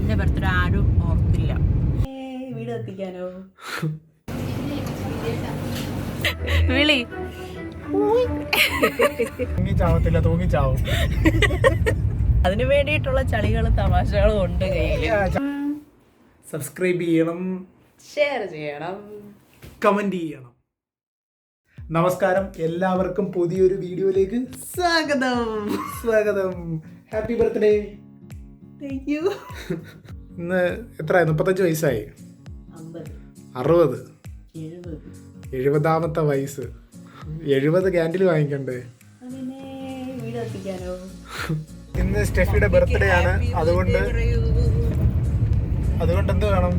എൻ്റെ ബർത്ത്ഡേ ആരും ഓർത്തില്ല. വീട് എത്തിക്കാനോ വിളി തൂങ്ങിച്ചാവും. അതിനു വേണ്ടിയിട്ടുള്ള ചളികളും തമാശകളും ഉണ്ട് കയ്യിൽ. സബ്സ്ക്രൈബ് ചെയ്യണം, ഷെയർ ചെയ്യണം, കമന്റ് ചെയ്യണം. നമസ്കാരം, എല്ലാവർക്കും പുതിയൊരു വീഡിയോയിലേക്ക് സ്വാഗതം. Happy birthday. Thank you. ഇന്ന് എത്ര 35 വയസ്സായി? 60, 70ാമത്തെ വയസ്സ്. 70 ക്യാൻഡിൽ വാങ്ങിക്കണ്ടേ? വീട് എത്തിക്കാനോ? ഇന്ന് സ്റ്റെഫിയുടെ ബർത്ത്ഡേ ആണ്. അതുകൊണ്ട് എന്ത് വേണം?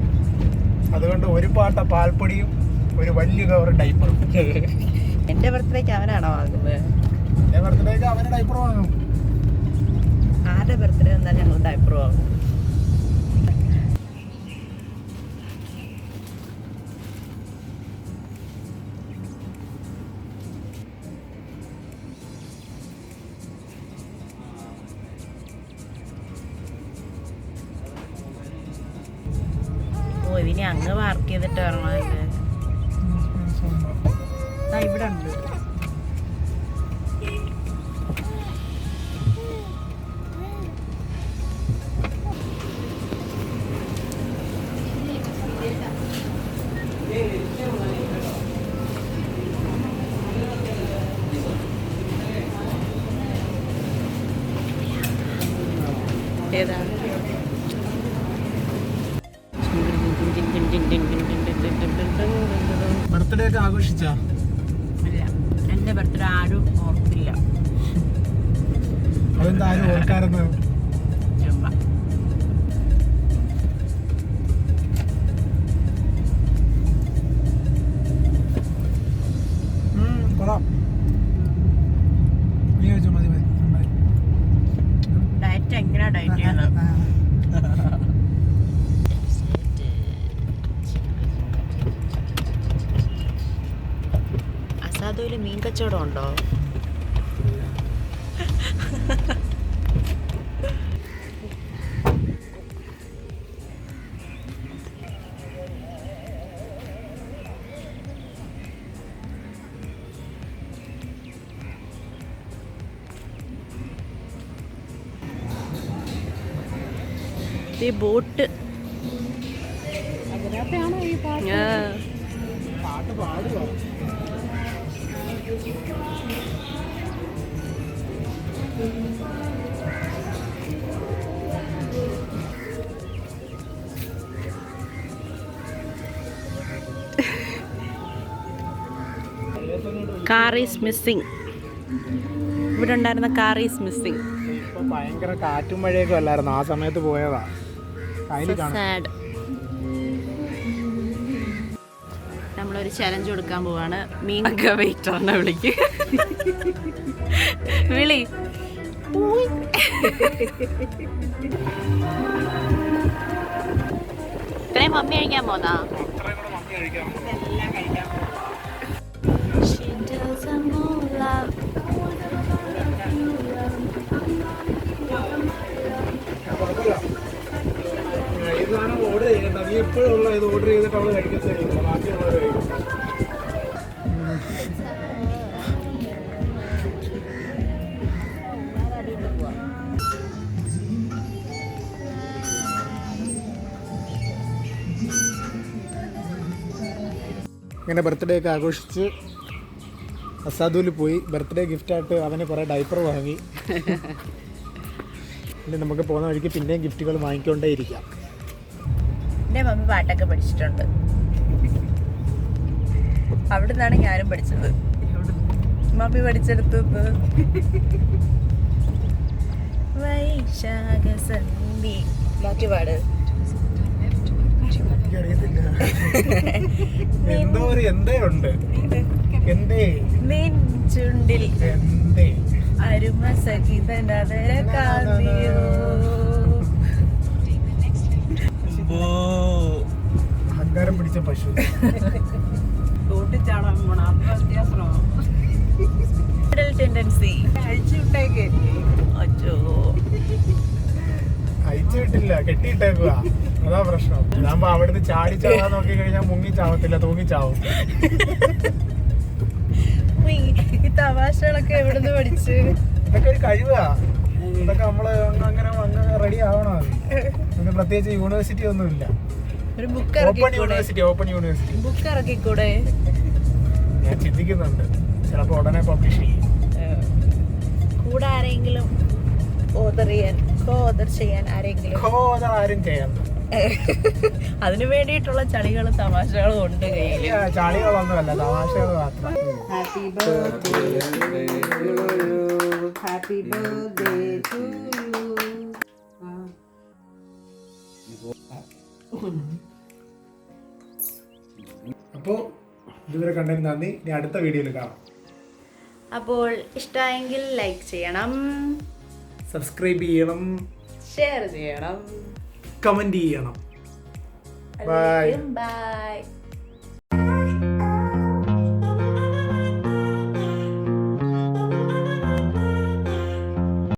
അതുകൊണ്ട് ഒരു പാട്ട പാൽപ്പൊടിയും ഒരു വലിയ കവർ ഡൈപ്പറും. എന്റെ ബർത്ത്ഡേക്ക് അവനാണോ വാങ്ങുന്നത്? എന്റെ ബർത്ത്ഡേക്ക് അവന് ഡൈപ്പർ വാങ്ങും. ആരുടെ ബർത്ത്ഡേ എന്നാൽ ഞങ്ങൾ ഡൈപ്പർ വാങ്ങും. ഓ, ഇതിനെ അങ്ങ് പാർക്ക് ചെയ്തിട്ട് വരണമല്ലേ? ഇവിടെ ഉണ്ട്. ഏതാ? ബർത്ത്ഡേ ഒക്കെ ആഘോഷിച്ചാ? ഇല്ല, എന്റെ ബർത്ത്ഡേ ആരും ഓർത്തില്ല. അതെന്താ ആരും ഓർക്കാറുണ്ട്? ചുമ്മാ. കൊള്ളാം. നീ ചോദിച്ചോ. മതി. ഡയറ്റ് എങ്ങനെയാ ഡയറ്റ് ചെയ്യുന്നത്? അസാധുവിൽ മീൻ കച്ചവടം ഉണ്ടോ? ഈ ബോട്ട് അതിനകത്താണോ ഈ പാട്ട്? പാട്ട് പാടുക. Car is missing. ഇവിടെ ഉണ്ടായിരുന്ന കാർ ഈസ് മിസ്സിങ്. ഇപ്പൊ ഭയങ്കര കാറ്റും മഴയൊക്കെ അല്ലായിരുന്നു, ആ സമയത്ത് പോയതാ. സാഡ്. നമ്മളൊരു ചലഞ്ച് കൊടുക്കാൻ പോവാണ്. മീനൊക്കെ വെയിറ്ററിനെ വിളിക്ക്. വിളി. ഇത്രയും മമ്മി കഴിക്കാൻ പോന്നാ? ഇതാണ് ഓർഡർ ചെയ്യേണ്ടത്. നീ എപ്പോഴും ഉള്ള ഇത് ഓർഡർ ചെയ്തിട്ട് അവള് കഴിക്കത്തില്ല, ബാക്കിയുള്ളവർ കഴിക്കും. ഇങ്ങനെ ബർത്ത്ഡേ ഒക്കെ ആഘോഷിച്ച് അസാദുവിൽ പോയി. ബർത്ത്ഡേ ഗിഫ്റ്റായിട്ട് അവന് കുറേ ഡൈപ്പർ വാങ്ങി. ഇനി നമുക്ക് പോകുന്ന വഴിക്ക് പിന്നെയും ഗിഫ്റ്റുകൾ വാങ്ങിക്കൊണ്ടേ ഇരിക്കാം. എൻ്റെ മമ്മി പാട്ടൊക്കെ പഠിച്ചിട്ടുണ്ട്. അവിടെ നിന്നാണ് ഞാനും പഠിച്ചത്. മമ്മി പഠിച്ചെടുത്തത് വൈശാഖസന്ധി. ബാക്കി പാട്. എനിക്കറിയത്തില്ല. എന്തോ ഒരു എന്തേ ഉണ്ട്. എന്തേ നിൻ ചുണ്ടിൽ എന്തേ അരുമ സഖിതനദര കാന്തിയോ. അഹങ്കാരം പിടിച്ച പശു. കൂട്ടിച്ചാടാൻ പോണ ടെൻഡൻസി. അയ്യോ അയച്ചു വിട്ടില്ല, കെട്ടിയിട്ടേക്കുക. അതാ പ്രശ്നം. അതാകുമ്പോ അവിടുന്ന് ചാടി ചാവാൻ നോക്കി കഴിഞ്ഞാൽ മുങ്ങി ചാവത്തില്ല, തൂങ്ങി ചാവും. ഈ തമാശകളൊക്കെ എവിടുന്ന് പഠിച്ച്? ഇതൊക്കെ ഒരു കഴിവാ. ഇതൊക്കെ നമ്മള് അങ്ങനെ റെഡി ആവണം. അത് പ്രത്യേകിച്ച് യൂണിവേഴ്സിറ്റി ഒന്നുമില്ല. ഒരു ബുക്ക് ഓപ്പൺ യൂണിവേഴ്സിറ്റി ബുക്ക് ഇറക്കിക്കൂടെ? ഞാൻ ചിന്തിക്കുന്നുണ്ട്, ചിലപ്പോ ഉടനെ പബ്ലിഷ് ചെയ്യും. കൂടെ ആരെങ്കിലും ഓതർ ചെയ്യാൻ ആരെങ്കിലും ആരും ചെയ്യാം. അതിനു വേണ്ടിയിട്ടുള്ള ചളികളും തമാശകളും ഉണ്ട് കയ്യിൽ. ചാളികളൊന്നുമല്ല, തമാശകൾ മാത്രം. Happy birthday happy birthday to അപ്പോൾ ഇതുവരെ കണ്ടതിന് നന്ദി. ഇനി അടുത്ത വീഡിയോയിൽ കാണാം. അപ്പോൾ ഇഷ്ടമായെങ്കിൽ ലൈക്ക് ചെയ്യണം, സബ്സ്ക്രൈബ് ചെയ്യണം, ഷെയർ ചെയ്യണം, കമന്റ് ചെയ്യണം. ബൈ. ബൈ.